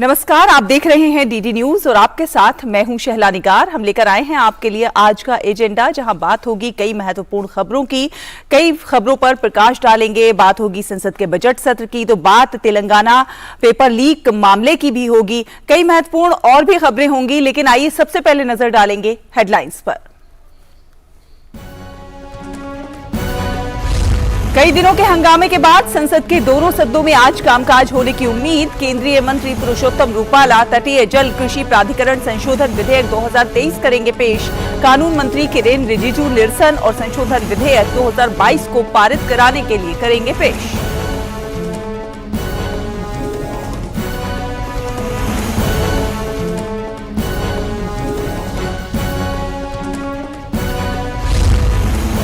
नमस्कार, आप देख रहे हैं डीडी न्यूज और आपके साथ मैं हूं शहला निगार। हम लेकर आए हैं आपके लिए आज का एजेंडा, जहां बात होगी कई महत्वपूर्ण खबरों की। कई खबरों पर प्रकाश डालेंगे। बात होगी संसद के बजट सत्र की, तो बात तेलंगाना पेपर लीक मामले की भी होगी। कई महत्वपूर्ण और भी खबरें होंगी, लेकिन आइए सबसे पहले नजर डालेंगे हेडलाइंस पर। कई दिनों के हंगामे के बाद संसद के दोनों सदनों में आज कामकाज होने की उम्मीद। केंद्रीय मंत्री पुरुषोत्तम रूपाला तटीय जल कृषि प्राधिकरण संशोधन विधेयक 2023 करेंगे पेश। कानून मंत्री किरेन रिजिजू निरसन और संशोधन विधेयक 2022 को पारित कराने के लिए करेंगे पेश।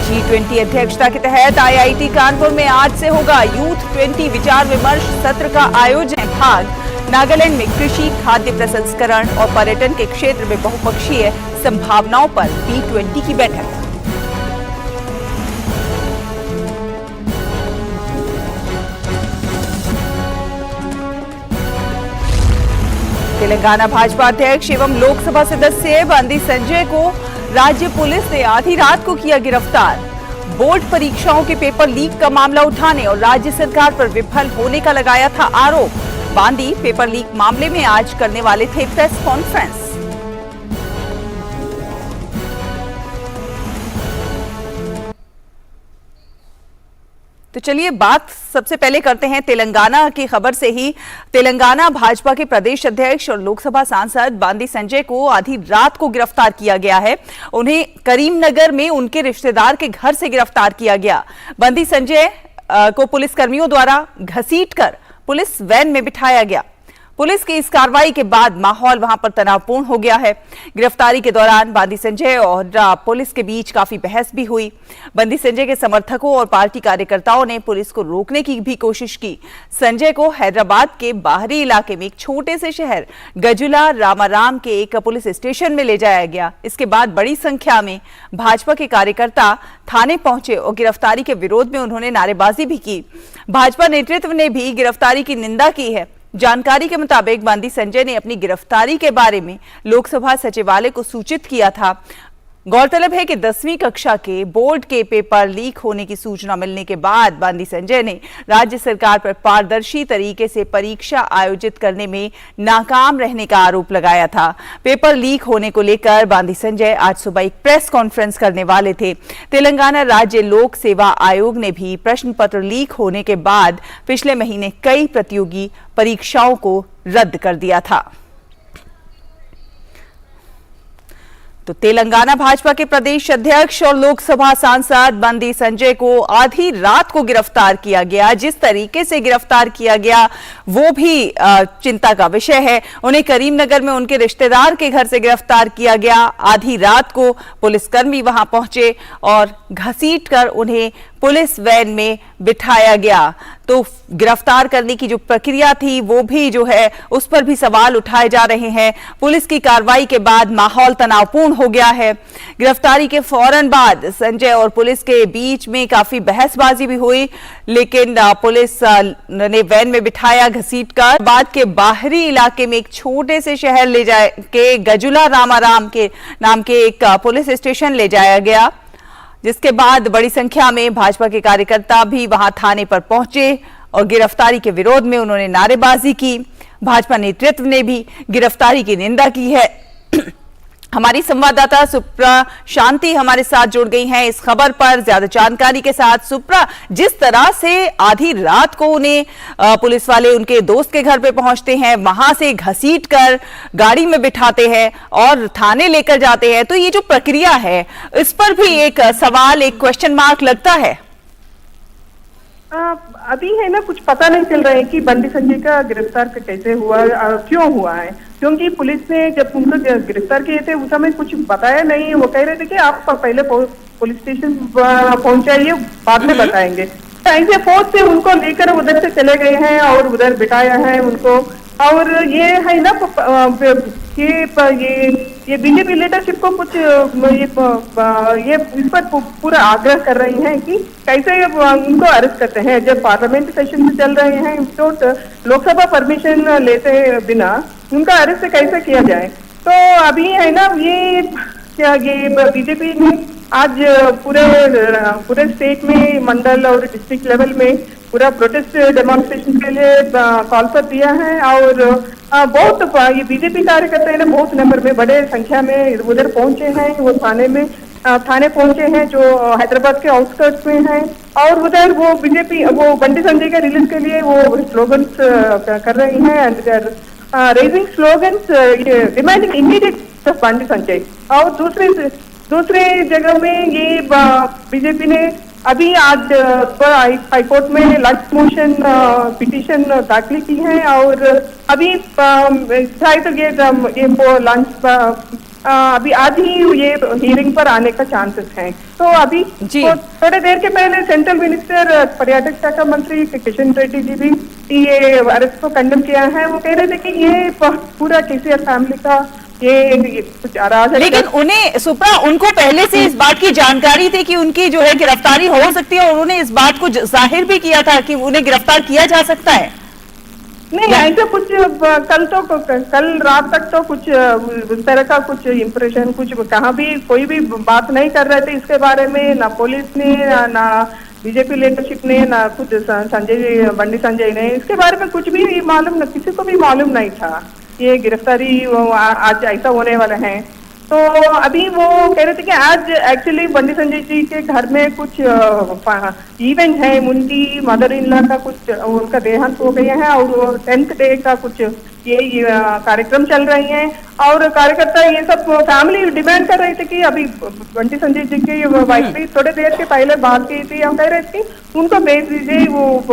G20 अध्यक्षता के तहत IIT कानपुर में आज से होगा यूथ 20 विचार विमर्श सत्र का आयोजन। भाग नागालैंड में कृषि, खाद्य प्रसंस्करण और पर्यटन के क्षेत्र में बहुपक्षीय संभावनाओं पर B20 की बैठक। तेलंगाना भाजपा अध्यक्ष एवं लोकसभा सदस्य बंदी संजय को राज्य पुलिस ने आधी रात को किया गिरफ्तार। बोर्ड परीक्षाओं के पेपर लीक का मामला उठाने और राज्य सरकार पर विफल होने का लगाया था आरोप। बांदी पेपर लीक मामले में आज करने वाले थे प्रेस कॉन्फ्रेंस। तो चलिए बात सबसे पहले करते हैं तेलंगाना की खबर से ही। तेलंगाना भाजपा के प्रदेश अध्यक्ष और लोकसभा सांसद बंदी संजय को आधी रात को गिरफ्तार किया गया है। उन्हें करीमनगर में उनके रिश्तेदार के घर से गिरफ्तार किया गया। बंदी संजय को पुलिसकर्मियों द्वारा घसीटकर पुलिस वैन में बिठाया गया। पुलिस की इस कार्रवाई के बाद माहौल वहां पर तनावपूर्ण हो गया है। गिरफ्तारी के दौरान बंदी संजय और पुलिस के बीच काफी बहस भी हुई। बंदी संजय के समर्थकों और पार्टी कार्यकर्ताओं ने पुलिस को रोकने की भी कोशिश की। संजय को हैदराबाद के बाहरी इलाके में एक छोटे से शहर गजुला रामाराम के एक पुलिस स्टेशन में ले जाया गया। इसके बाद बड़ी संख्या में भाजपा के कार्यकर्ता थाने पहुंचे और गिरफ्तारी के विरोध में उन्होंने नारेबाजी भी की। भाजपा नेतृत्व ने भी गिरफ्तारी की निंदा की है। जानकारी के मुताबिक बंदी संजय ने अपनी गिरफ्तारी के बारे में लोकसभा सचिवालय को सूचित किया था। गौरतलब है कि 10वीं कक्षा के बोर्ड के पेपर लीक होने की सूचना मिलने के बाद बंदी संजय ने राज्य सरकार पर पारदर्शी तरीके से परीक्षा आयोजित करने में नाकाम रहने का आरोप लगाया था। पेपर लीक होने को लेकर बंदी संजय आज सुबह एक प्रेस कॉन्फ्रेंस करने वाले थे। तेलंगाना राज्य लोक सेवा आयोग ने भी प्रश्न पत्र लीक होने के बाद पिछले महीने कई प्रतियोगी परीक्षाओं को रद्द कर दिया था। तो तेलंगाना भाजपा के प्रदेश अध्यक्ष और लोकसभा सांसद बंदी संजय को आधी रात को गिरफ्तार किया गया। जिस तरीके से गिरफ्तार किया गया वो भी चिंता का विषय है। उन्हें करीमनगर में उनके रिश्तेदार के घर से गिरफ्तार किया गया। आधी रात को पुलिसकर्मी वहां पहुंचे और घसीटकर उन्हें पुलिस वैन में बिठाया गया। तो गिरफ्तार करने की जो प्रक्रिया थी वो भी जो है उस पर भी सवाल उठाए जा रहे हैं। पुलिस की कार्रवाई के बाद माहौल तनावपूर्ण हो गया है। गिरफ्तारी के फौरन बाद संजय और पुलिस के बीच में काफी बहसबाजी भी हुई, लेकिन पुलिस ने वैन में बिठाया घसीटकर बाद के बाहरी इलाके में एक छोटे से शहर ले जाए के गजुला रामाराम के नाम के एक पुलिस स्टेशन ले जाया गया। जिसके बाद बड़ी संख्या में भाजपा के कार्यकर्ता भी वहां थाने पर पहुंचे और गिरफ्तारी के विरोध में उन्होंने नारेबाजी की। भाजपा नेतृत्व ने भी गिरफ्तारी की निंदा की है। हमारी संवाददाता सुप्रा शांति हमारे साथ जुड़ गई हैं इस खबर पर ज्यादा जानकारी के साथ। सुप्रा, जिस तरह से आधी रात को उन्हें पुलिस वाले उनके दोस्त के घर पे पहुंचते हैं, वहां से घसीटकर गाड़ी में बिठाते हैं और थाने लेकर जाते हैं, तो ये जो प्रक्रिया है इस पर भी एक सवाल, एक क्वेश्चन मार्क लगता है। अभी है ना, कुछ पता नहीं चल रहा है कि बंदी संजय का गिरफ्तार कैसे हुआ, क्यों हुआ है, क्योंकि पुलिस ने जब उनको गिरफ्तार किए थे उस समय कुछ बताया नहीं। वो कह रहे थे कि आप पहले पुलिस स्टेशन पहुंचाइए, बाद में बताएंगे। तो ऐसे फोर्स से उनको लेकर उधर से चले गए हैं और उधर बिठाया है उनको। और ये है ना, ये ये बीजेपी लीडरशिप को कुछ ये इस पर पूरा आग्रह कर रही हैं कि कैसे उनको अरेस्ट करते हैं जब पार्लियामेंट सेशन चल रहे हैं, तो लोकसभा परमिशन लेते बिना उनका अरेस्ट कैसे किया जाए। तो अभी है ना, ये क्या ये बीजेपी ने आज पूरे स्टेट में, मंडल और डिस्ट्रिक्ट लेवल में पूरा प्रोटेस्ट डेमोन्स्ट्रेशन के लिए कॉल पर दिया है। और बहुत ये बीजेपी कार्यकर्ता है ना, बहुत नंबर में, बड़े संख्या में उधर पहुंचे हैं। वो थाने पहुंचे हैं जो हैदराबाद के आउटस्कर्ट्स में हैं, और उधर वो बीजेपी वो बंटी संजय के रिलीज के लिए वो स्लोगन्स कर रही हैं, and raising slogans demanding immediate of Bunty Sanjay. और दूसरे जगह में ये बीजेपी ने अभी आज हाईकोर्ट में लंच मोशन पिटीशन दाखिल की है, और अभी ये लंच अभी आज ही ये हियरिंग पर आने का चांसेस हैं। तो अभी थोड़ी देर के पहले सेंट्रल मिनिस्टर पर्यटक शाखा मंत्री किशन रेड्डी जी भी ये अरेस्ट को कंडेम किया है। वो कह रहे थे कि ये पूरा केसीआर फैमिली का ये कुछ अराजक। लेकिन उन्हें सुप्रा, उनको पहले से इस बात की जानकारी थी कि उनकी जो है गिरफ्तारी हो सकती है, और उन्होंने इस बात को जाहिर भी किया था कि उन्हें गिरफ्तार किया जा सकता है। नहीं, ऐसा कुछ कल रात तक तो कुछ उस तरह का कुछ इम्प्रेशन, कुछ कहाँ भी कोई भी बात नहीं कर रहे थे इसके बारे में, ना पुलिस ने, ना बीजेपी लीडरशिप ने, ना खुद बंटी संजय ने इसके बारे में कुछ भी मालूम, किसी को भी मालूम नहीं था ये गिरफ्तारी आज ऐसा होने वाला है। तो अभी वो कह रहे थे कि आज एक्चुअली बंटी संजय जी के घर में कुछ इवेंट है, उनकी मदर इन लॉ का कुछ उनका देहांत हो गया है, और 10th डे का कुछ ये कार्यक्रम चल रही हैं। और कार्यकर्ता ये सब फैमिली डिमांड कर रहे थे कि अभी बंटी संजय जी की वाइफ भी थोड़े देर के पहले बात की थी, हम कह रहे थे उनको भेज दीजिए, वो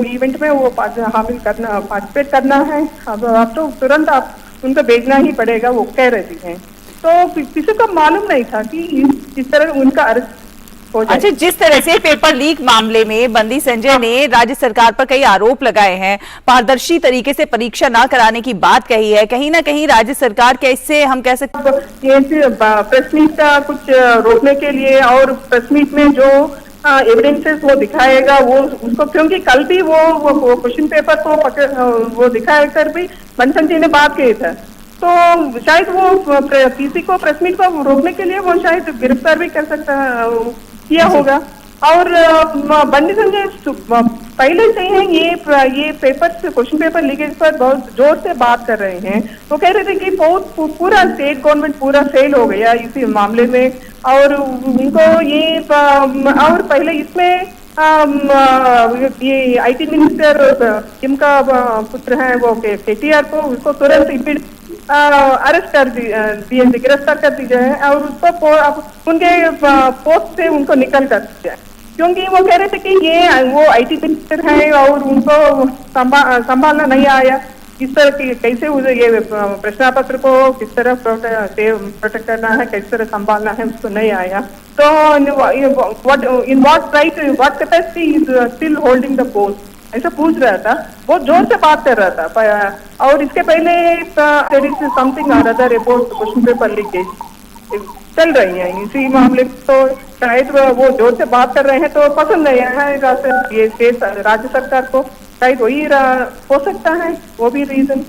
इवेंट में वो पार्टिसिपेट करना है, अब तो तुरंत आप उनको भेजना ही पड़ेगा, वो कह रही हैं। तो किसी को मालूम नहीं था कि इस तरह उनका अरेस्ट हो जाए। अच्छा, जिस तरह से पेपर लीक मामले में बंटी संजय ने राज्य सरकार पर कई आरोप लगाए हैं, पारदर्शी तरीके से परीक्षा ना कराने की बात कही है, कहीं ना कहीं राज्य सरकार के इससे हम कह सकते हैं प्रेस मीट का कुछ रोकने के लिए, और प्रेस मीट में जो एविडेंसेस वो दिखाएगा वो उसको, क्योंकि कल भी वो क्वेश्चन पेपर को वो दिखाया कर भी बंटी संजय ने बात की था, तो शायद वो किसी को प्रेस मीट को रोकने के लिए वो शायद गिरफ्तार भी कर सकता किया होगा। और बंटी संजय पहले से ही ये क्वेश्चन पेपर लीकेज पर बहुत जोर से बात कर रहे हैं। वो कह रहे थे कि बहुत पूरा स्टेट गवर्नमेंट पूरा फेल हो गया इसी मामले में, और उनको ये और पहले इसमें ये आईटी मिनिस्टर जिनका पुत्र है वो केटीआर को, उसको तुरंत अरेस्ट कर दिए, गिरफ्तार कर दी जाए, और उसको उनके पोस्ट से उनको निकल कर दिया, क्योंकि वो कह रहे थे कि ये वो आईटी मिनिस्टर है और उनको संभालना नहीं आया, किस तरह की कैसे ये प्रश्न पत्र को किस तरह प्रोटेक्ट करना है, किस तरह संभालना है, उसको नहीं आया। तो in what capacity is still holding the post, ऐसा पूछ रहा था, बहुत जोर से बात कर रहा था। और इसके पहले there is something other about question paper leakage चल रही है इसी मामले, तो शायद वो जोर से बात कर रहे हैं, तो पसंद नहीं आया ये राज्य सरकार को, शायद वही हो सकता है, वो भी रीजन।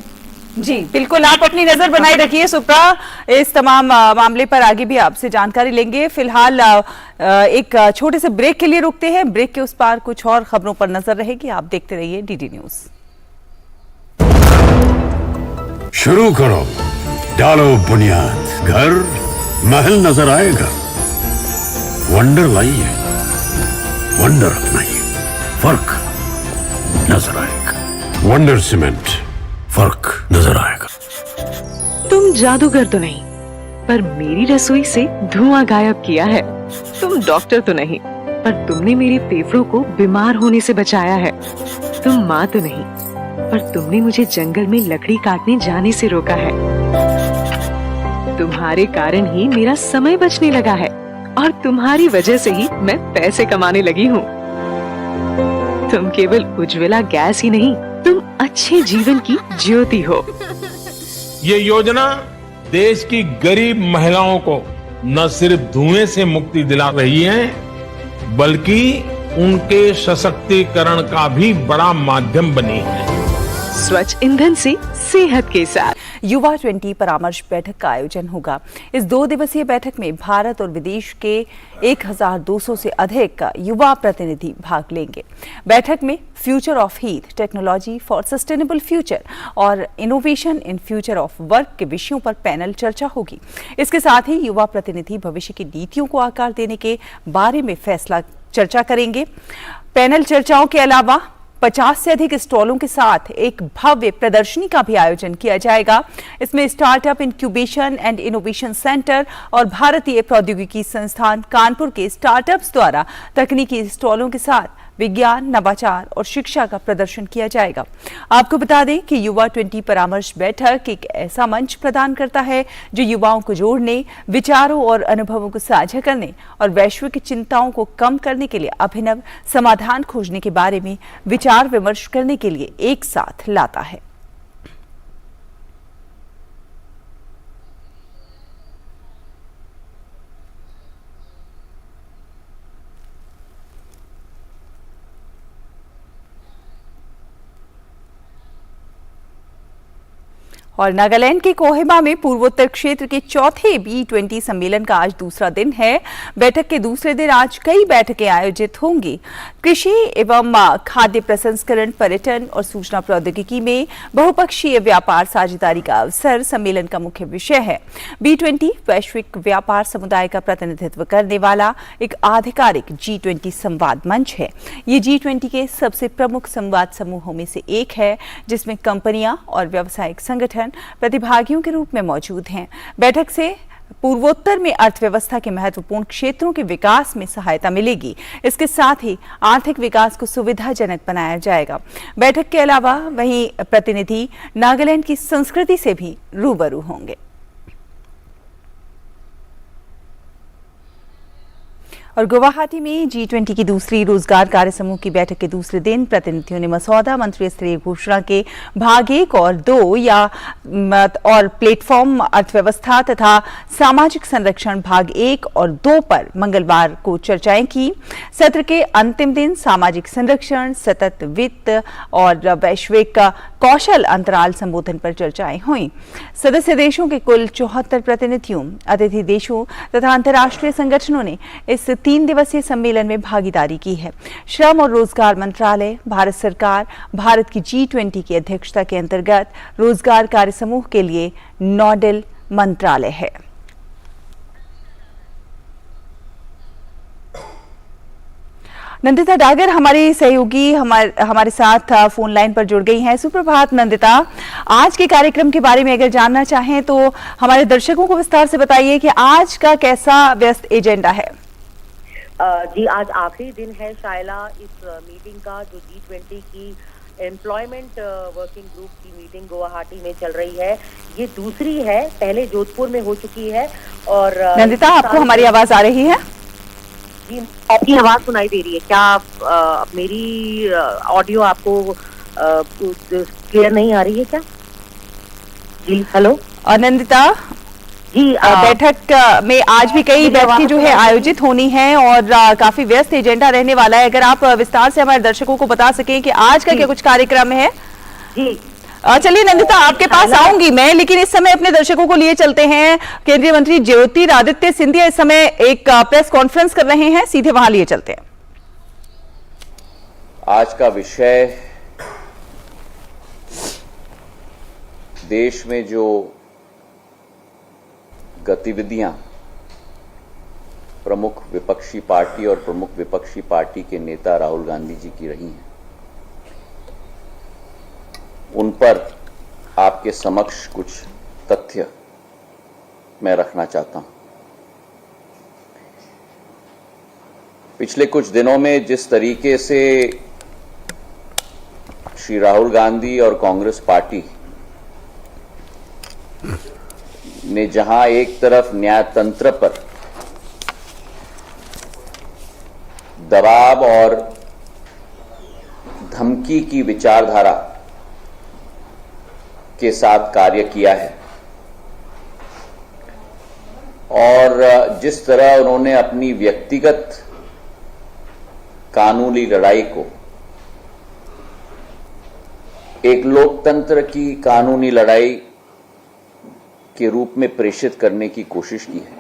जी बिल्कुल, आप अपनी नजर बनाए रखिए सुप्रा, इस तमाम मामले पर आगे भी आपसे जानकारी लेंगे। फिलहाल एक छोटे से ब्रेक के लिए रुकते हैं, ब्रेक के उस पार कुछ और खबरों पर नजर रहेगी, आप देखते रहिए डीडी न्यूज। शुरू करो, डालो बुनियाद, घर महल नजर आएगा, वंडर लाइए, वंडर अपनाइए, फर्क नजर आएगा, वंडर सीमेंट, फर्क नजर आएगा। तुम जादूगर तो नहीं, पर मेरी रसोई से धुआं गायब किया है। तुम डॉक्टर तो नहीं, पर तुमने मेरे फेफड़ों को बीमार होने से बचाया है। तुम माँ तो नहीं, पर तुमने मुझे जंगल में लकड़ी काटने जाने से रोका है। तुम्हारे कारण ही मेरा समय बचने लगा है, और तुम्हारी वजह से ही मैं पैसे कमाने लगी हूँ। तुम केवल उज्ज्वला गैस ही नहीं, तुम अच्छे जीवन की ज्योति हो। ये योजना देश की गरीब महिलाओं को न सिर्फ धुएं से मुक्ति दिला रही है बल्कि उनके सशक्तिकरण का भी बड़ा माध्यम बनी है। स्वच्छ ईंधन से सेहत के साथ युवा 20 परामर्श बैठक का आयोजन होगा। इस 2 दिवसीय बैठक में भारत और विदेश के 1200 से अधिक युवा प्रतिनिधि भाग लेंगे। बैठक में future of health, technology for sustainable future और innovation in future of work के विषयों पर पैनल चर्चा होगी। इसके साथ ही युवा प्रतिनिधि भविष्य की नीतियों को आकार देने के बारे में फैसला चर्चा करेंगे। पैनल चर्चाओं के अलावा 50 से अधिक स्टॉलों के साथ एक भव्य प्रदर्शनी का भी आयोजन किया जाएगा। इसमें startup incubation and innovation centre और भारतीय प्रौद्योगिकी संस्थान कानपुर के स्टार्टअप्स द्वारा तकनीकी स्टॉलों के साथ विज्ञान, नवाचार और शिक्षा का प्रदर्शन किया जाएगा। आपको बता दें कि युवा 20 परामर्श बैठक एक ऐसा मंच प्रदान करता है जो युवाओं को जोड़ने, विचारों और अनुभवों को साझा करने और वैश्विक चिंताओं को कम करने के लिए अभिनव समाधान खोजने के बारे में विचार विमर्श करने के लिए एक साथ लाता है। और नागालैंड के कोहिमा में पूर्वोत्तर क्षेत्र के चौथे B20 सम्मेलन का आज दूसरा दिन है। बैठक के दूसरे दिन आज कई बैठकें आयोजित होंगी। कृषि एवं खाद्य प्रसंस्करण, पर्यटन और सूचना प्रौद्योगिकी में बहुपक्षीय व्यापार साझेदारी का अवसर सम्मेलन का मुख्य विषय है। B20 वैश्विक व्यापार समुदाय का प्रतिनिधित्व करने वाला एक आधिकारिक G20 संवाद मंच है। ये G20 के सबसे प्रमुख संवाद समूहों में से एक है, जिसमें कंपनियां और व्यावसायिक संगठन प्रतिभागियों के रूप में मौजूद हैं। बैठक से पूर्वोत्तर में अर्थव्यवस्था के महत्वपूर्ण क्षेत्रों के विकास में सहायता मिलेगी। इसके साथ ही आर्थिक विकास को सुविधाजनक बनाया जाएगा। बैठक के अलावा वहीं प्रतिनिधि नागालैंड की संस्कृति से भी रूबरू होंगे। और गुवाहाटी में G20 की दूसरी रोजगार कार्य समूह की बैठक के दूसरे दिन प्रतिनिधियों ने मसौदा मंत्री स्तरीय घोषणा के भाग 1 और 2 और प्लेटफॉर्म अर्थव्यवस्था तथा सामाजिक संरक्षण भाग 1 और 2 पर मंगलवार को चर्चाएं की। सत्र के अंतिम दिन सामाजिक संरक्षण, सतत वित्त और वैश्विक कौशल अंतराल संबोधन पर चर्चाएं हुई। सदस्य देशों के कुल 74 प्रतिनिधियों, अतिथि देशों तथा अंतर्राष्ट्रीय संगठनों ने इस 3 दिवसीय सम्मेलन में भागीदारी की है। श्रम और रोजगार मंत्रालय भारत सरकार भारत की G20 की अध्यक्षता के अंतर्गत रोजगार कार्य समूह के लिए नोडल मंत्रालय है। नंदिता डागर हमारी सहयोगी हमारे साथ फोन लाइन पर जुड़ गई हैं। सुप्रभात नंदिता, आज के कार्यक्रम के बारे में अगर जानना चाहें तो हमारे दर्शकों को विस्तार से बताइए कि आज का कैसा व्यस्त एजेंडा है। जी, आज आखिरी दिन है शायला इस मीटिंग का, जो G20 की एम्प्लॉयमेंट वर्किंग ग्रुप की मीटिंग गुवाहाटी में चल रही है। ये दूसरी है, पहले जोधपुर में हो चुकी है। और नंदिता, आपको हमारी आवाज आ रही है? जी, आपकी आवाज सुनाई दे रही है क्या? मेरी ऑडियो आपको क्लियर नहीं आ रही है क्या? जी, हेलो। और नंदिता जी, बैठक में आज भी कई बैठकें जो है आयोजित होनी है और काफी व्यस्त एजेंडा रहने वाला है। अगर आप विस्तार से हमारे दर्शकों को बता सकें कि आज का क्या कुछ कार्यक्रम है। जी, चलिए नंदिता, आपके पास आऊंगी मैं, लेकिन इस समय अपने दर्शकों को लिए चलते हैं। केंद्रीय मंत्री ज्योतिरादित्य सिंधिया इस समय एक प्रेस कॉन्फ्रेंस कर रहे हैं, सीधे वहां लिए चलते हैं। आज का विषय देश में जो गतिविधियां प्रमुख विपक्षी पार्टी और प्रमुख विपक्षी पार्टी के नेता राहुल गांधी जी की रही हैं, उन पर आपके समक्ष कुछ तथ्य मैं रखना चाहता हूं। पिछले कुछ दिनों में जिस तरीके से श्री राहुल गांधी और कांग्रेस पार्टी ने जहां एक तरफ न्यायतंत्र पर दबाव और धमकी की विचारधारा के साथ कार्य किया है, और जिस तरह उन्होंने अपनी व्यक्तिगत कानूनी लड़ाई को एक लोकतंत्र की कानूनी लड़ाई के रूप में प्रेषित करने की कोशिश की है,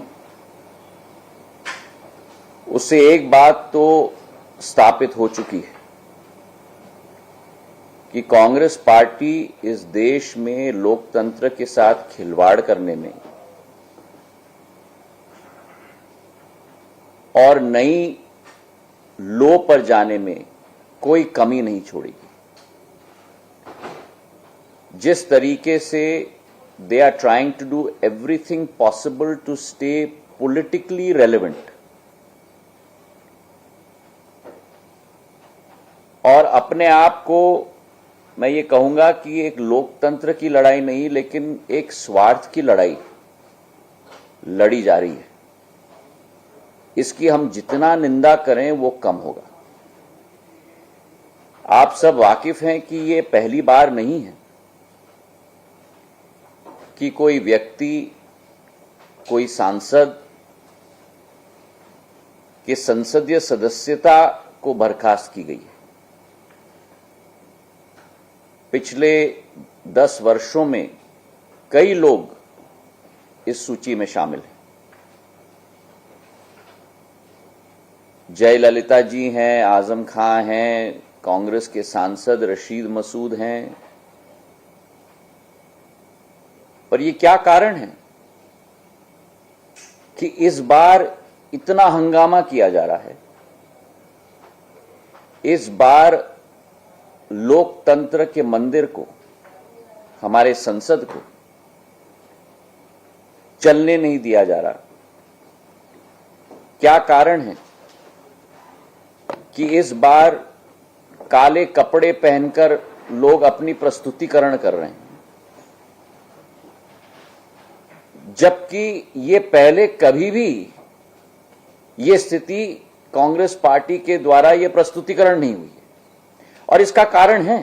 उससे एक बात तो स्थापित हो चुकी है कि कांग्रेस पार्टी इस देश में लोकतंत्र के साथ खिलवाड़ करने में और नई लो पर जाने में कोई कमी नहीं छोड़ेगी। जिस तरीके से they are trying to do everything possible to stay politically relevant और अपने आप को मैं ये कहूंगा कि एक लोकतंत्र की लड़ाई नहीं लेकिन एक स्वार्थ की लड़ाई लड़ी जा रही है, इसकी हम जितना निंदा करें वो कम होगा। आप सब वाकिफ हैं कि ये पहली बार नहीं है कि कोई व्यक्ति, कोई सांसद के संसदीय सदस्यता को बर्खास्त की गई है। पिछले 10 वर्षों में कई लोग इस सूची में शामिल हैं। जयललिता जी हैं, आजम खां हैं, कांग्रेस के सांसद रशीद मसूद हैं। पर ये क्या कारण है कि इस बार इतना हंगामा किया जा रहा है? इस बार लोकतंत्र के मंदिर को, हमारे संसद को चलने नहीं दिया जा रहा। क्या कारण है कि इस बार काले कपड़े पहनकर लोग अपनी प्रस्तुतिकरण कर रहे हैं, जबकि ये पहले कभी भी ये स्थिति कांग्रेस पार्टी के द्वारा ये प्रस्तुतिकरण नहीं हुई है? और इसका कारण है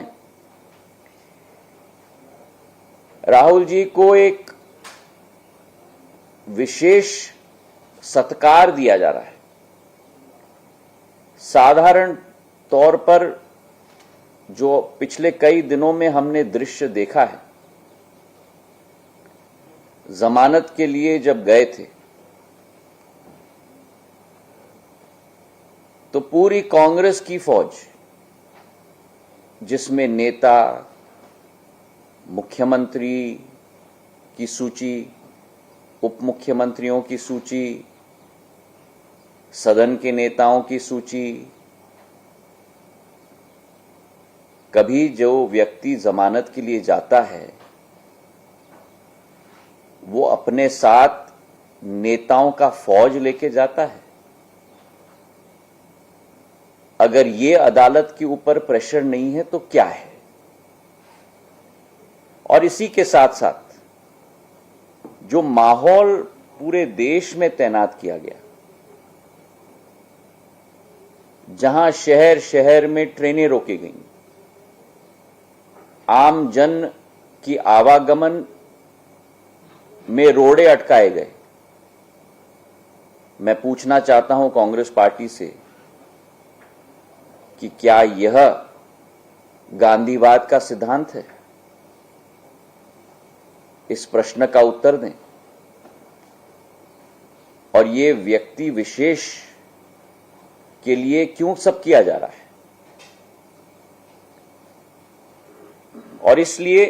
राहुल जी को एक विशेष सत्कार दिया जा रहा है। साधारण तौर पर जो पिछले कई दिनों में हमने दृश्य देखा है, जमानत के लिए जब गए थे तो पूरी कांग्रेस की फौज, जिसमें नेता, मुख्यमंत्री की सूची, उप मुख्यमंत्रियों की सूची, सदन के नेताओं की सूची, कभी जो व्यक्ति जमानत के लिए जाता है वो अपने साथ नेताओं का फौज लेके जाता है। अगर ये अदालत के ऊपर प्रेशर नहीं है तो क्या है? और इसी के साथ साथ जो माहौल पूरे देश में तैनात किया गया, जहां शहर शहर में ट्रेनें रोकी गईं, आम जन की आवागमन में रोड़े अटकाए गए, मैं पूछना चाहता हूं कांग्रेस पार्टी से कि क्या यह गांधीवाद का सिद्धांत है? इस प्रश्न का उत्तर दें। और ये व्यक्ति विशेष के लिए क्यों सब किया जा रहा है? और इसलिए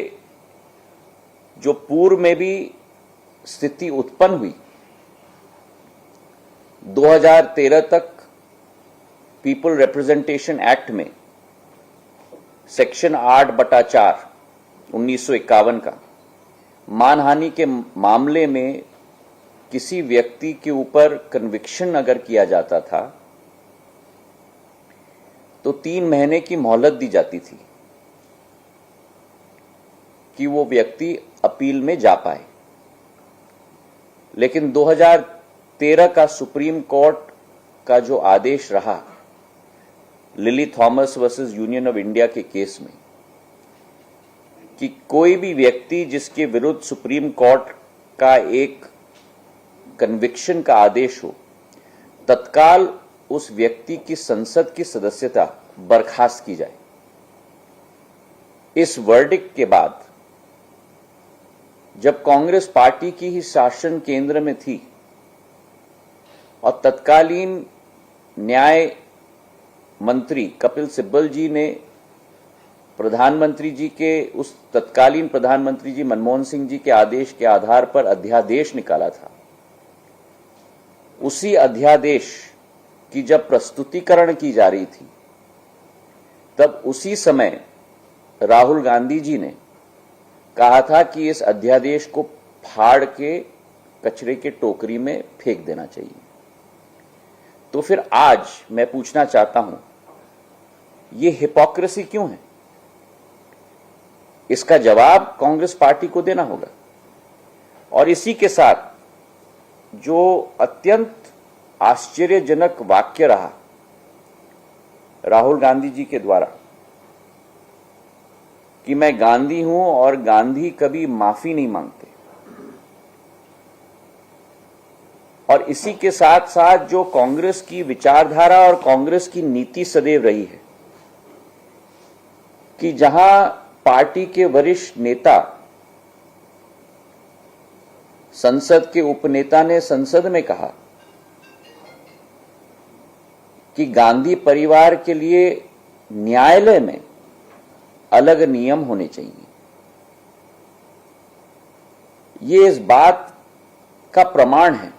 जो पूर्व में भी स्थिति उत्पन्न हुई, 2013 तक पीपल रिप्रेजेंटेशन एक्ट में सेक्शन 8/4 1951 का मानहानि के मामले में किसी व्यक्ति के ऊपर कन्विक्शन अगर किया जाता था तो 3 महीने की मोहलत दी जाती थी कि वो व्यक्ति अपील में जा पाए। लेकिन 2013 का सुप्रीम कोर्ट का जो आदेश रहा lily Thomas versus union of India के केस में, कि कोई भी व्यक्ति जिसके विरुद्ध सुप्रीम कोर्ट का एक कन्विक्शन का आदेश हो, तत्काल उस व्यक्ति की संसद की सदस्यता बर्खास्त की जाए। इस वर्डिक्ट के बाद जब कांग्रेस पार्टी की ही शासन केंद्र में थी और तत्कालीन न्याय मंत्री कपिल सिब्बल जी ने प्रधानमंत्री जी के उस तत्कालीन प्रधानमंत्री जी मनमोहन सिंह जी के आदेश के आधार पर अध्यादेश निकाला था, उसी अध्यादेश की जब प्रस्तुतिकरण की जा रही थी तब उसी समय राहुल गांधी जी ने कहा था कि इस अध्यादेश को फाड़ के कचरे के टोकरी में फेंक देना चाहिए। तो फिर आज मैं पूछना चाहता हूं, ये हिपोक्रेसी क्यों है? इसका जवाब कांग्रेस पार्टी को देना होगा। और इसी के साथ जो अत्यंत आश्चर्यजनक वाक्य रहा राहुल गांधी जी के द्वारा कि मैं गांधी हूं और गांधी कभी माफी नहीं मांगते, और इसी के साथ साथ जो कांग्रेस की विचारधारा और कांग्रेस की नीति सदैव रही है कि जहां पार्टी के वरिष्ठ नेता, संसद के उपनेता ने संसद में कहा कि गांधी परिवार के लिए न्यायालय में अलग नियम होने चाहिए, ये इस बात का प्रमाण है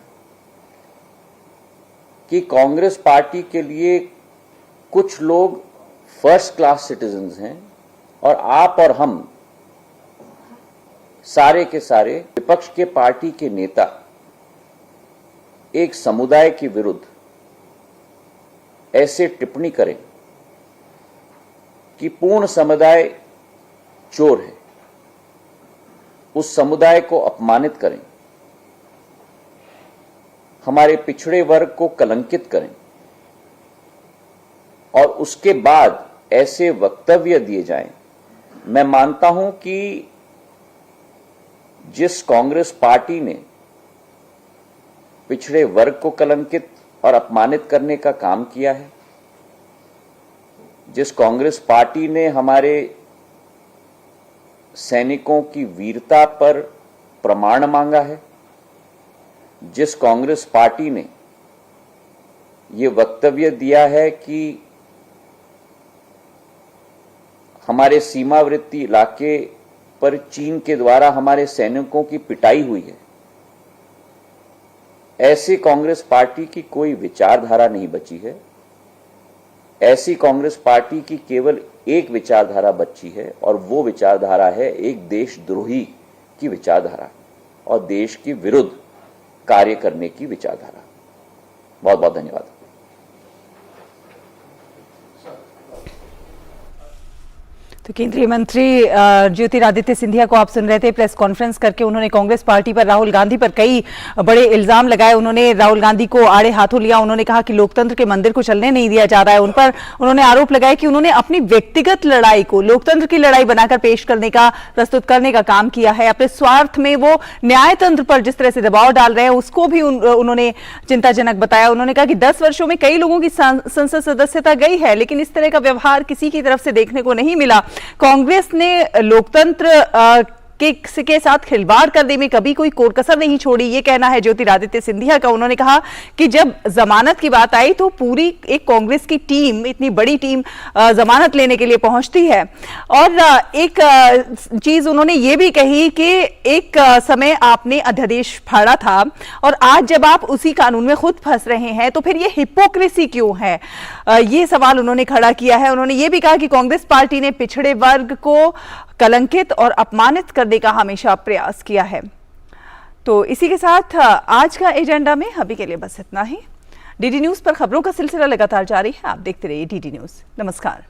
कि कांग्रेस पार्टी के लिए कुछ लोग फर्स्ट क्लास सिटीजन्स हैं और आप और हम सारे के सारे विपक्ष के पार्टी के नेता एक समुदाय के विरुद्ध ऐसे टिप्पणी करें कि पूर्ण समुदाय चोर है, उस समुदाय को अपमानित करें, हमारे पिछड़े वर्ग को कलंकित करें और उसके बाद ऐसे वक्तव्य दिए जाएं। मैं मानता हूं कि जिस कांग्रेस पार्टी ने पिछड़े वर्ग को कलंकित और अपमानित करने का काम किया है, जिस कांग्रेस पार्टी ने हमारे सैनिकों की वीरता पर प्रमाण मांगा है, जिस कांग्रेस पार्टी ने ये वक्तव्य दिया है कि हमारे सीमावर्ती इलाके पर चीन के द्वारा हमारे सैनिकों की पिटाई हुई है, ऐसी कांग्रेस पार्टी की कोई विचारधारा नहीं बची है। ऐसी कांग्रेस पार्टी की केवल एक विचारधारा बची है और वो विचारधारा है एक देशद्रोही की विचारधारा और देश के विरुद्ध कार्य करने की विचारधारा। बहुत बहुत धन्यवाद। तो केंद्रीय मंत्री ज्योतिरादित्य सिंधिया को आप सुन रहे थे। प्रेस कॉन्फ्रेंस करके उन्होंने कांग्रेस पार्टी पर, राहुल गांधी पर कई बड़े इल्जाम लगाए। उन्होंने राहुल गांधी को आड़े हाथों लिया। उन्होंने कहा कि लोकतंत्र के मंदिर को चलने नहीं दिया जा रहा है। उन पर उन्होंने आरोप लगाया कि उन्होंने अपनी व्यक्तिगत लड़ाई को लोकतंत्र की लड़ाई बनाकर पेश करने का, प्रस्तुत करने का काम किया है। अपने स्वार्थ में वो न्यायतंत्र पर जिस तरह से दबाव डाल रहे हैं उसको भी उन्होंने चिंताजनक बताया। उन्होंने कहा कि 10 वर्षों में कई लोगों की संसद सदस्यता गई है, लेकिन इस तरह का व्यवहार किसी की तरफ से देखने को नहीं मिला। कांग्रेस ने लोकतंत्र के साथ खिलवाड़ करने में कभी कोई कोर कसर नहीं छोड़ी, ये कहना है ज्योतिरादित्य सिंधिया का। उन्होंने कहा कि जब जमानत की बात आई तो पूरी एक कांग्रेस की टीम, इतनी बड़ी टीम जमानत लेने के लिए पहुंचती है। और एक चीज उन्होंने ये भी कही कि एक समय आपने अध्यादेश फाड़ा था और आज जब आप उसी कानून में खुद फंस रहे हैं तो फिर ये हिपोक्रेसी क्यों है, ये सवाल उन्होंने खड़ा किया है। उन्होंने ये भी कहा कि कांग्रेस पार्टी ने पिछड़े वर्ग को कलंकित और अपमानित करने का हमेशा प्रयास किया है। तो इसी के साथ आज का एजेंडा में अभी के लिए बस इतना ही। डीडी न्यूज पर खबरों का सिलसिला लगातार जारी है। आप देखते रहिए डीडी न्यूज। नमस्कार।